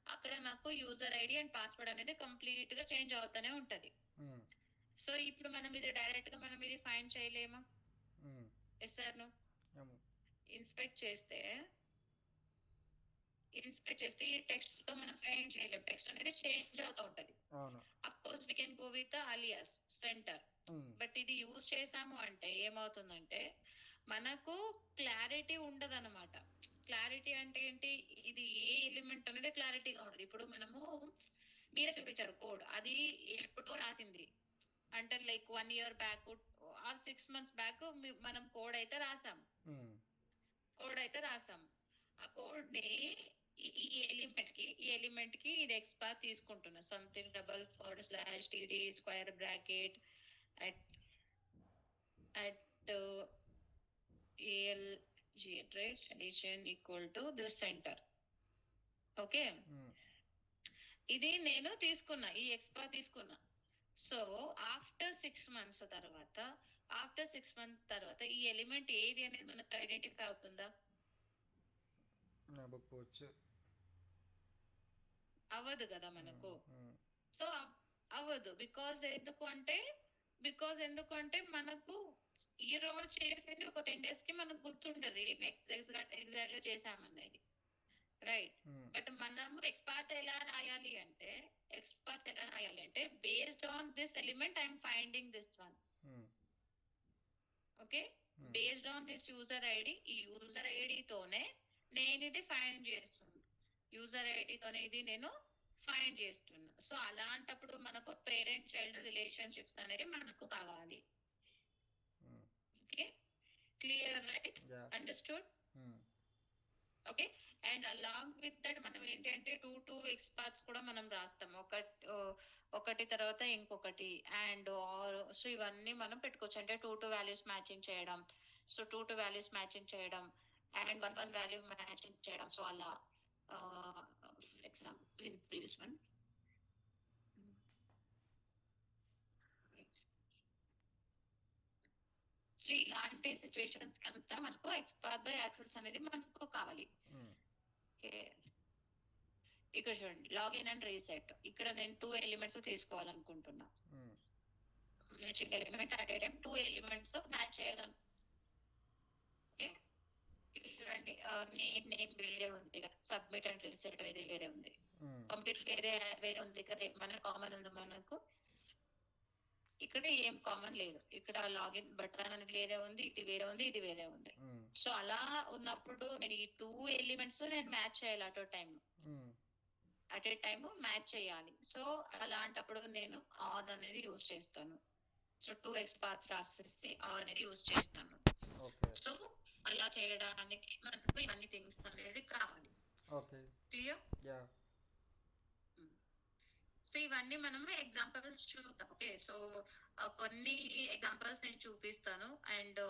అక్కడ నాకు యూజర్ ఐడి అండ్ పాస్వర్డ్ అనేది కంప్లీట్ గా చేంజ్ అవుతూనే ఉంటది. సో ఇప్పుడు మనం ఇది డైరెక్ట్ గా మనం ఇది ఫైండ్ చేయలేమా? Yes sir no? ఇన్స్పెక్ట్ చేస్తే ఈ టెక్స్ట్ తో మనం ఫైండ్ చేయలేము, టెక్స్ట్ అనేది చేంజ్ అవుతూ ఉంటది. Of course we can go with alias centre, but ఇది యూజ్ చేసాము అంటే ఏమవుతుందంటే మనకు క్లారిటీ ఉండదు అనమాట. క్లారిటీ అంటే ఏంటి, ఇది ఏ ఎలిమెంట్ అనేది క్లారిటీగా ఉండదు. ఇప్పుడు మనము మీరే చూపించారు కోడ్, అది ఎప్పుడో రాసింది అంటే like 1 year back or 6 months back మనం కోడ్ అయితే రాసాం. ఆ కోడ్ ని ఈ ఎలిమెంట్ కి ఇది ఎక్స్పాత్ తీసుకుంటున్నా, something $/td square bracket at ALG right addition equal to this center. Okay, ఇది నేను తీసుకున్నా, ఈ ఎక్స్పాత్ తీసుకున్నా. సో ఆఫ్టర్ 6 months తర్వాత ఈ ఎలిమెంట్ ఏది అనేది మనకు ఐడెంటిఫై అవుతుందా? అవ్వదు కదా మనకు. సో అవ్వదు, బికాజ్ ఎందుకంటే మనకు ఈ రోజు చేసేది ఒక 10 days కి మనకు గుర్తుంటది ఎగ్జాక్ట్ గా చేసామనేది, రైట్? బట్ మనం ఎక్స్పాత్ ఎలా రాయాలి అంటే based on this element I'm finding this one. Okay, based on this user ID, ఈ యూజర్ ఐడి తోనే నేను ఇది ఫైండ్ చేస్తున్నా. సో అలాంటప్పుడు మనకు పేరెంట్ చైల్డ్ రిలేషన్షిప్స్ అనేది మనకు కావాలి. Okay, clear right? Understood? Okay, and along with that మనం ఏంటంటే 2 ఎక్స్పాత్స్ కూడా మనం రాస్తాం, ఒకటి తర్వాత ఇంకొకటి అండ్ ఆర్. సో ఇవన్నీ మనం పెట్టుకోవచ్చు, అంటే 2 వాల్యూస్ మ్యాచింగ్ చేయడం, సో 2 వాల్యూస్ మ్యాచింగ్ చేయడం అండ్ 1 వాల్యూ మ్యాచింగ్ చేయడం. సో అలా for example in previous one so ఇలాంటి సిచ్యువేషన్స్ అంతా మనకు ఎక్స్పాత్ బై యాక్సెస్ అనేది మనకు కావాలి. ఇక్కడ చూడండి, లాగిన్ అండ్ రీసెట్. ఇక్కడ నేను 2 ఎలిమెంట్స్ తీసుకోవాలనుకుంటున్నా, matching element at a time 2 elements match చేయాలను. ఇక్కడ చూడండి, నేమ్ వేరే ఉంది కదా, సబ్మిట్ అండ్ రీసెట్ వేరే ఉంది, కంప్లీట్ వేరే ఉంది కదా, మన కామన్ ఉంది మనకు. ఇక్కడ ఏం కామన్ లేదు, ఇక్కడ లాగిన్ బటన్ అనేది వేరే ఉంది, ఇది వేరే ఉంది. సో అలా ఉన్నప్పుడు నేను ఈ 2 ఎలిమెంట్స్ నేను మ్యాచ్ చేయాలి అట్ ఏ టైమ్ మ్యాచ్ చేయాలి. సో అలాంటప్పుడు నేను ఆర్ అనేది యూజ్ చేస్తాను. సో 2 ఎక్స్పాత్ రాసేసి ఆర్ అనేది యూజ్ చేస్తాను. సో అలా చేయడానికి మనకు ఇవన్నీ థింగ్స్ అనేది కావాలి. క్లియర్? సో ఇవన్నీ మనము ఎగ్జాంపుల్స్ చూద్దాం. ఓకే, సో కొన్ని ఎగ్జాంపుల్స్ నేను చూపిస్తాను అండ్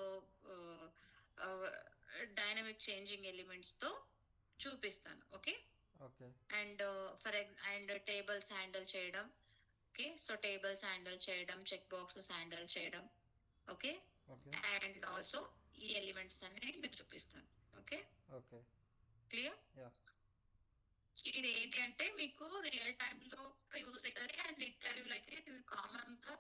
డైనమిక్ చేంజింగ్ ఎలిమెంట్స్ తో చూపిస్తాను. ఓకే, అండ్ టేబుల్స్ హ్యాండిల్ చేయడం. ఓకే, సో టేబుల్స్ హ్యాండిల్ చేయడం, చెక్ బాక్సెస్ హ్యాండిల్ చేయడం. ఓకే, అండ్ ఆల్సో ఈ ఎలిమెంట్స్ అన్ని మీకు చూపిస్తాను. Okay, clear? ఇది ఏంటి అంటే మీకు రియల్ టైమ్ లో యూజ్ అవుతుంది అండ్ ఇంటర్వ్యూలో అయితే కామన్ గా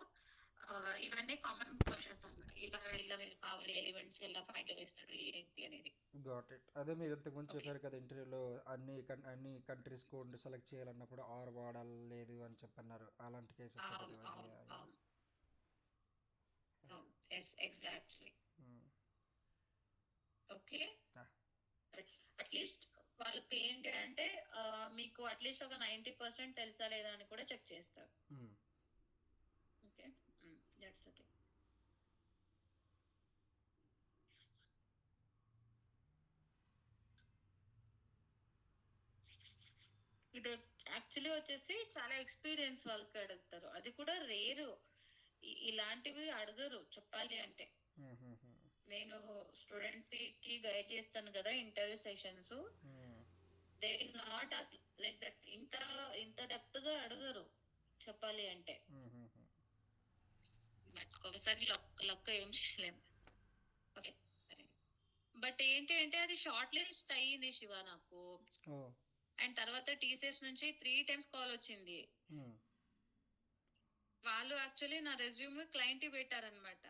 ఇవన్నీ కామన్ క్వశ్చన్స్ అన్నమాట. ఇలా మీరు కావాలి ఎలిమెంట్స్ ఎలా ఫైండ్ చేస్తారు ఏంటి అనేది. Got it. అదే మీరు ఇంతకుముందు చెప్పారు కదా ఇంటర్వ్యూలో అన్ని కంట్రీస్ కోడ్ సెలెక్ట్ చేయాలన్నప్పుడు ఆర్ వాడలేదు అని చెప్పన్నారు, అలాంటి కేసెస్. ఎగ్జాక్ట్లీ. ఓకే, అట్లీస్ట్ వాళ్ళకి ఏంటి అంటే మీకు అట్లీస్ట్ ఒక 90% తెలుసా లేదా అని కూడా చెక్ చేస్తారు. Okay, that's the thing. ఇది యాక్చువల్లీ వచ్చేసి చాలా ఎక్స్పీరియన్స్ వాళ్ళకి అడుగుతారు, అది కూడా రేరు. ఇలాంటివి అడగరు చెప్పాలి అంటే. నేను స్టూడెంట్స్ కి గైడ్ చేస్తాను కదా interview sessions, they will not like that. ఇంత ఇంత డెప్త్ గా అడగరు చెప్పాలి అంటే. ఒకసారి లక్ ఏం చేయలేము. ఓకే, బట్ ఏంటి అంటే అది షార్ట్ లిస్ట్ అయ్యింది శివ నాకు. అండ్ తర్వాత టీసీఎస్ నుంచి 3 times కాల్ వచ్చింది. వాళ్ళు యాక్చువల్లీ నా రెజ్యూమ్ క్లయింట్ పెట్టారనమాట.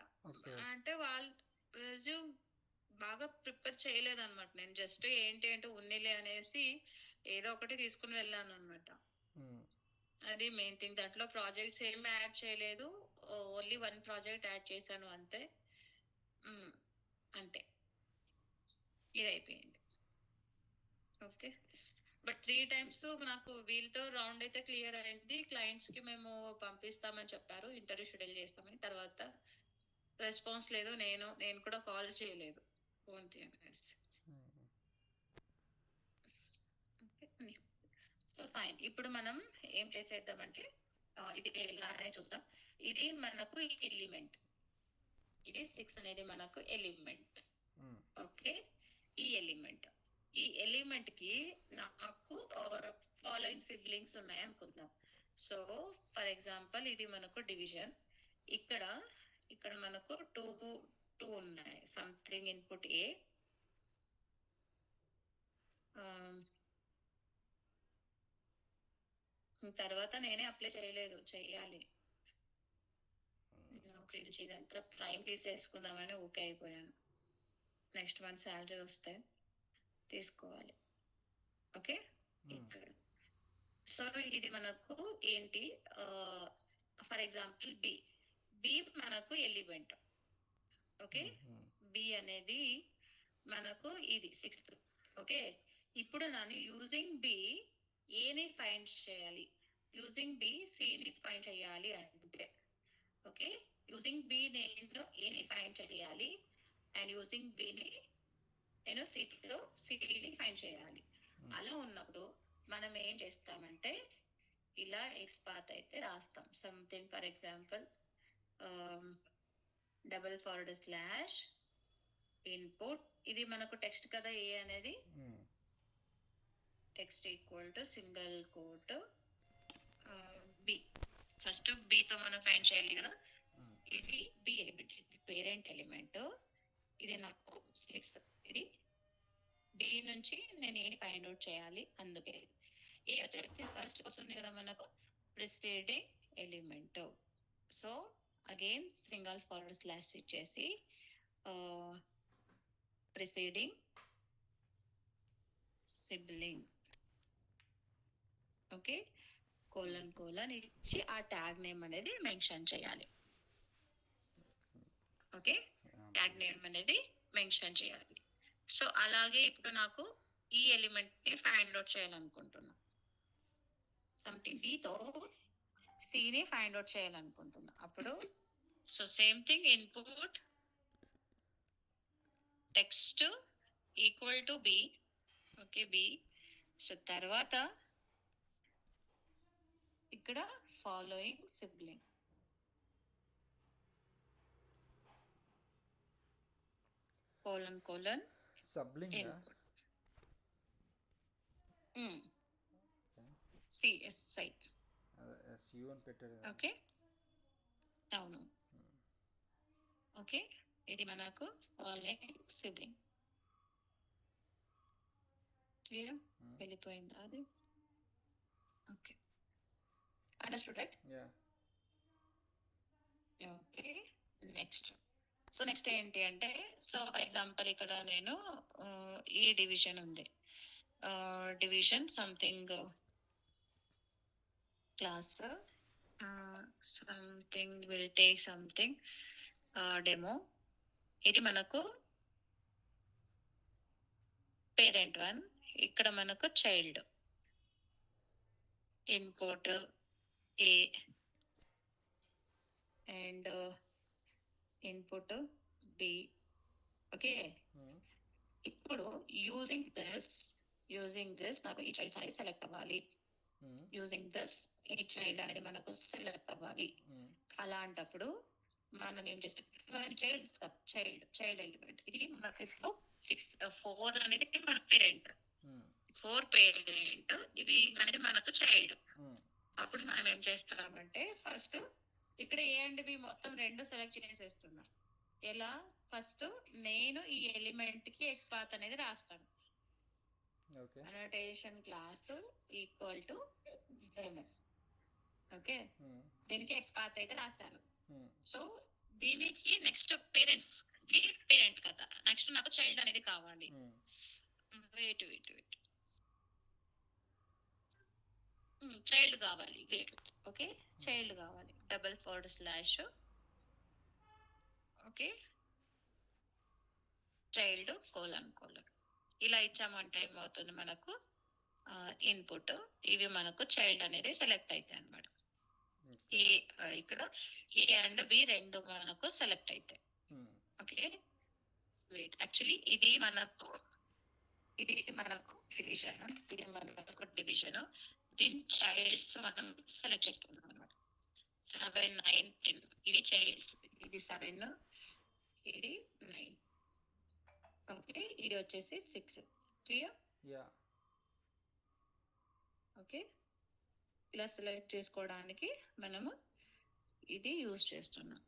అంటే వాళ్ళు రెజ్యూమ్ బాగా ప్రిపేర్ చేయలేదన్నమాట. నేను జస్ట్ ఏంటి అంటే ఉన్నిలే అనేసి ఏదో ఒకటి తీసుకుని వెళ్ళాను అనమాట. అది మెయిన్ థింగ్. దాంట్లో ప్రాజెక్ట్స్ ఏమి యాడ్ చేయలేదు, ఓన్లీ 1 ప్రాజెక్ట్ యాడ్ చేశాను అంతే. అంతే, ఇది అయిపోయింది. ఓకే, బట్ 3 times నాకు వీళ్ళతో రౌండ్ అయితే క్లియర్ అయింది. క్లయింట్స్ కి మేము పంపిస్తామని చెప్పారు, ఇంటర్వ్యూ షెడ్యూల్ చేస్తామని. తర్వాత రెస్పాన్స్ లేదు, నేను కూడా కాల్ చేయలేదు. సో ఫైన్, ఇప్పుడు మనం ఏం చేసేద్దామంటే ఇది ఎలా అనేది చూద్దాం. ఇది మనకు ఎలిమెంట్, ఇది 6 అనేది మనకు ఎలిమెంట్. ఓకే, ఈ ఎలిమెంట్ కి నాకు ఫాలోయింగ్ సిబ్లింగ్స్ ఉన్నాయి అనుకుందాం. సో ఫర్ ఎగ్జాంపుల్ ఇది మనకు డివిజన్. ఇక్కడ మనకు 2 ఉన్నాయి. సంథింగ్ ఇన్పుట్ ఏ, తర్వాత నేనే అప్లై చేయలేదు, చెయ్యాలి. ఓకే, ఇదంతా ప్రైమ్ తీసేసుకుందామని ఓకే అయిపోయాను. నెక్స్ట్ మంత్ శాలరీ వస్తే తీసుకోవాలి. ఓకే, ఇక్కడ సో ఇది మనకు ఏంటి, ఫర్ ఎగ్జాంపుల్ బి మనకు ఎలిమెంట్. ఓకే, బి అనేది మనకు ఇది 6th. ఓకే, ఇప్పుడు నేను యూజింగ్ బి ఏని ఫైండ్ చేయాలి, యూజింగ్ బి సిని ఫైండ్ చేయాలి అంటే. ఓకే, యూజింగ్ బి నేను ఏని ఫైండ్ చేయాలి, అండ్ యూజింగ్ బిని నేను సిటీని ఫైండ్ చేయాలి. అలా ఉన్నప్పుడు మనం ఏం చేస్తామంటే ఇలా ఎక్స్ పాత్ అయితే రాస్తాం. సంథింగ్ ఫర్ ఎగ్జాంపుల్ // ఇన్పుట్, ఇది మనకు టెక్స్ట్ కదా ఏ అనేది, text equal to single quote B. First బితో మనం ఫైండ్ చేయాలి కదా. ఇది బి ఎలిమెంట్, ఇది పేరెంట్ ఎలిమెంట్, ఇది నాకు 6. ఇది బి నుంచి నేను ఏది ఫైండ్ అవుట్ చేయాలి, అందుకే ఏ వచ్చేసి ఫస్ట్ వస్తుంది కదా మనకు ప్రిసీడింగ్ ఎలిమెంట్. సో అగైన్ // ఇచ్చేసి ప్రిసీడింగ్ సిబ్లింగ్. ఓకే, కోలన్ ఇచ్చి ఆ ట్యాగ్ నేమ్ అనేది మెన్షన్ చేయాలి. ఓకే, ట్యాగ్ నేమ్ అనేది మెన్షన్ చేయాలి. సో అలాగే ఇప్పుడు నాకు ఈ ఎలిమెంట్ ని ఫైండ్ అవుట్ చేయాలనుకుంటున్నా. సంథింగ్ బితో సిని ఫైండ్ అవుట్ చేయాలనుకుంటున్నా. అప్పుడు so same thing, input text equal to B. Okay, B. So తర్వాత ఇక్కడ ఫాలోయింగ్ సిబ్లింగ్, కోలన్ సబ్లింగ్ సిఎస్ఐ ఎస్యు అని పెట్టారు. ఓకే, అవును. ఓకే, ఇది మనకు ఫాలోయింగ్ సిబ్లింగ్. క్లియర్, వెళ్ళిపోయిందా అది? Okay, understood right? Okay, next ఏంటి అంటే, సో ఫర్ ఎగ్జాంపుల్ ఇక్కడ నేను ఈ డివిజన్ ఉంది, division something class, something will take something demo. ఇది మనకు పేరెంట్ 1, ఇక్కడ మనకు child input A and input B. Okay, ఇప్పుడు యూజింగ్ దిస్ నాకు ఈ చైల్డ్ సైజ్ సెలెక్ట్ అవ్వాలి. యూజింగ్ దిస్ ఈ చైల్డ్ అనేది మనకు సెలెక్ట్ అవ్వాలి. అలాంటప్పుడు మనం ఏం చేస్తాం, చైల్డ్ ఎలిమెంట్ ఇది మనకు ఇప్పుడు 4 అనేది మన పేరెంట్, 4 పేరెంట్, ఇవి అనేది మనకు చైల్డ్. అప్పుడు మనం ఏం చేస్తామంటే ఫస్ట్ ఇక్కడ ఏ అండ్ బి మొత్తం 2 సెలెక్ట్ చేసేస్తున్నాం. ఎలా, ఫస్ట్ నేను ఈ ఎలిమెంట్ కి ఎక్స్పాత్ అనేది రాస్తాను. Annotation class equal to demo. Okay, దీనికి ఎక్స్పాత్ అయితే రాశాను. సో దీనికి నెక్స్ట్ పేరెంట్ కదా, నెక్స్ట్ నాకు చైల్డ్ అనేది కావాలి. వెయిట్ చైల్డ్ కావాలి. ఓకే, చైల్డ్ కావాలి. // ఓకే, చైల్డ్ : ఇలా ఇచ్చామంటే ఏమవుతుంది, మనకు ఇన్పుట్ ఇవి మనకు చైల్డ్ అనేది సెలెక్ట్ అవుతాయి అన్నమాట. ఇక్కడ ఏ అండ్ బి 2 మనకు సెలెక్ట్ అవుతాయి. ఓకే, వెయిట్, యాక్చువల్లీ ఇది మనకు డివిజన్, దీని చైల్డ్స్ మనం సెలెక్ట్ చేసుకున్నాం అనమాట. 7, 9, 10 ఇది చైల్డ్స్, ఇది 7, ఇది 9. ఓకే, ఇది వచ్చేసి 6. క్లియర్? ఓకే, ఇలా సెలెక్ట్ చేసుకోవడానికి మనము ఇది యూజ్ చేస్తున్నాం.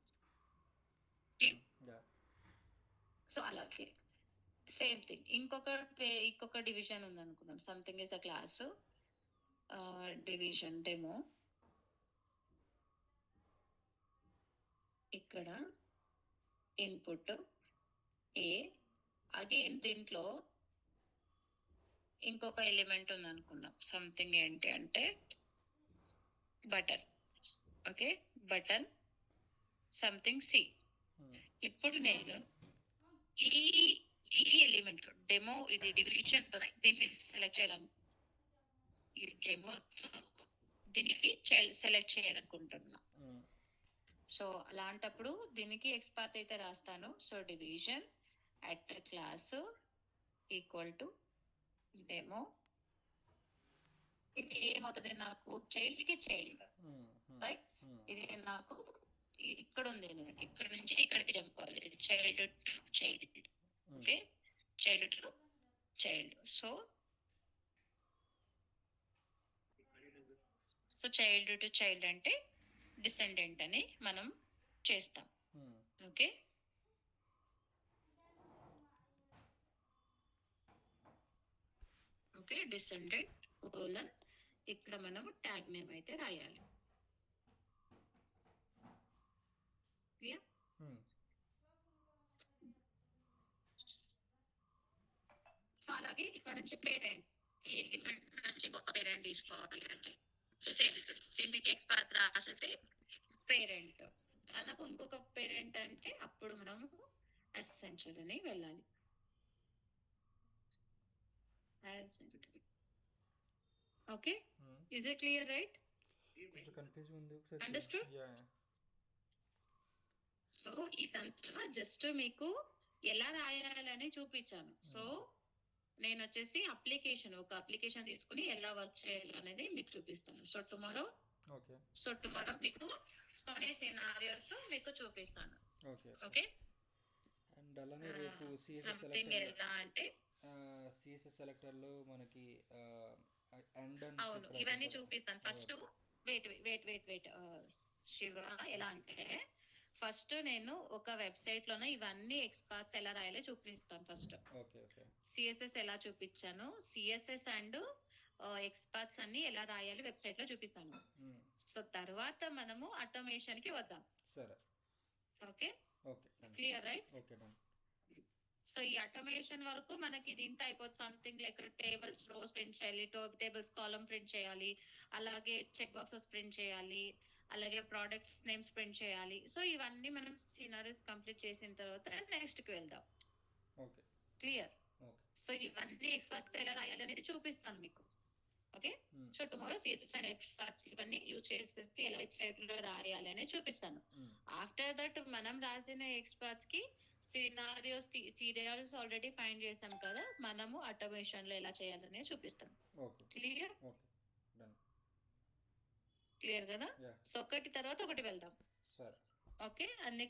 సో అలాగే సేమ్ థింగ్ ఇంకొక డివిజన్ ఉంది అనుకున్నాం. Something is a class division demo. ఇక్కడ ఇన్పుట్ ఏ, అగైన్ దీంట్లో ఇంకొక ఎలిమెంట్ ఉంది అనుకున్నాం. సంథింగ్ ఏంటి అంటే button. Okay, button something C. ఇప్పుడు నేను ఈ ఎలిమెంట్ డెమో, ఇది డివిజన్ దీన్ని సెలెక్ట్ చేయాలను. ఈ డెమో దీనికి చైల్డ్ సెలెక్ట్ చేయాలనుకుంటున్నా. సో అలాంటప్పుడు దీనికి ఎక్స్పాత్ అయితే రాస్తాను. So division at class equal to demo. ఇది ఏమవుతుంది, నాకు చైల్డ్ కి చైల్డ్, రైట్? ఇది నాకు ఇక్కడ ఉంది, ఇక్కడ నుంచి ఇక్కడికి చెప్పుకోవాలి. Child to child. Okay, child to child. So child to child అంటే డిసెండెంట్ అని మనం చేస్తాం. ఓకే, ఓకే, డిసెండెంట్ కోలన్, ఇక్కడ మనము ట్యాగ్ నేమ్ అయితే రాయాలి. సో అలాగే ఇక్కడ నుంచి పేరెంట్ నుంచి ఒక పేరెంట్ తీసుకోవాలి అంటే దీనికి ఎక్స్పాత్ రాసేసి పేరెంట్, మనకు ఇంకొక పేరెంట్ అంటే అప్పుడు మనము అసెన్షియల్ అని వెళ్ళాలి. Okay, is it clear, right? Understood? So ఇదంతా జస్ట్ మీకు ఎలా రాయాలని చూపించాను. సో నేను వచ్చేసి ఒక అప్లికేషన్ తీసుకుని ఎలా వర్క్ చేయాలనేది మీకు చూపిస్తాను. సో టుమారో మీకు కొన్ని సినారియోస్ మీకు చూపిస్తాను. ఓకే, అండ్ అలానే రేపు సంథింగ్ ఎలా అంటే సిఎస్ఎస్ సెలెక్టర్ లో మనకి అవును, ఇవన్నీ చూపిస్తాను. ఫస్ట్ వెయిట్ శివ, ఎలా అంటే ఫస్ట్ నేను ఒక వెబ్సైట్ లోనే ఇవన్నీ ఎక్స్పాత్స్ ఎలా రాయాలో చూపిస్తాను. ఫస్ట్ సిఎస్ఎస్ ఎలా చూపించాను, సిఎస్ఎస్ అండ్ ఎక్స్పాత్స్ అన్ని ఎలా రాయాలి వెబ్సైట్ లో చూపిస్తాను. సో తర్వాత మనము ఆటోమేషన్ కి వద్దాం. Okay, clear, right? సో ఈ ఆటోమేషన్ వరకు మనకి ఇది ఇంత అయిపోతుంది. Something like tables rows print చేయాలి, టేబుల్స్ కాలమ్ ప్రింట్ చేయాలి, అలాగే చెక్ బాక్సెస్ ప్రింట్ చేయాలి, అలాగే ప్రోడక్ట్స్ నేమ్స్ ప్రింట్ చేయాలి. సో ఇవన్నీ మనం సినారీస్ కంప్లీట్ చేసిన తర్వాత నెక్స్ట్ కి వెళ్దాం. క్లియర్? సో ఇవన్నీ ఎక్స్పర్ట్స్ ఎలా రాయాలి అనేది చూపిస్తాను మీకు. Okay, Hmm. So tomorrow CSS and experts ఇవన్నీ యూజ్ చేసేసి ఎలా వెబ్సైట్ లో రాయాలి అనేది చూపిస్తాను. Hmm. ఆఫ్టర్ దట్ మనం రాసిన ఎక్స్పర్ట్స్ కి సినారియోస్ ఆల్రెడీ ఫైండ్ చేసాం కదా, మనము ఆటోమేషన్ లో ఎలా చేయాలనేది చూపిస్తాం. Okay clear? Okay done. Clear కదా? యా సో ఒకటి తర్వాత ఒకటి వెళ్దాం. సరే. ఓకే, అన్ని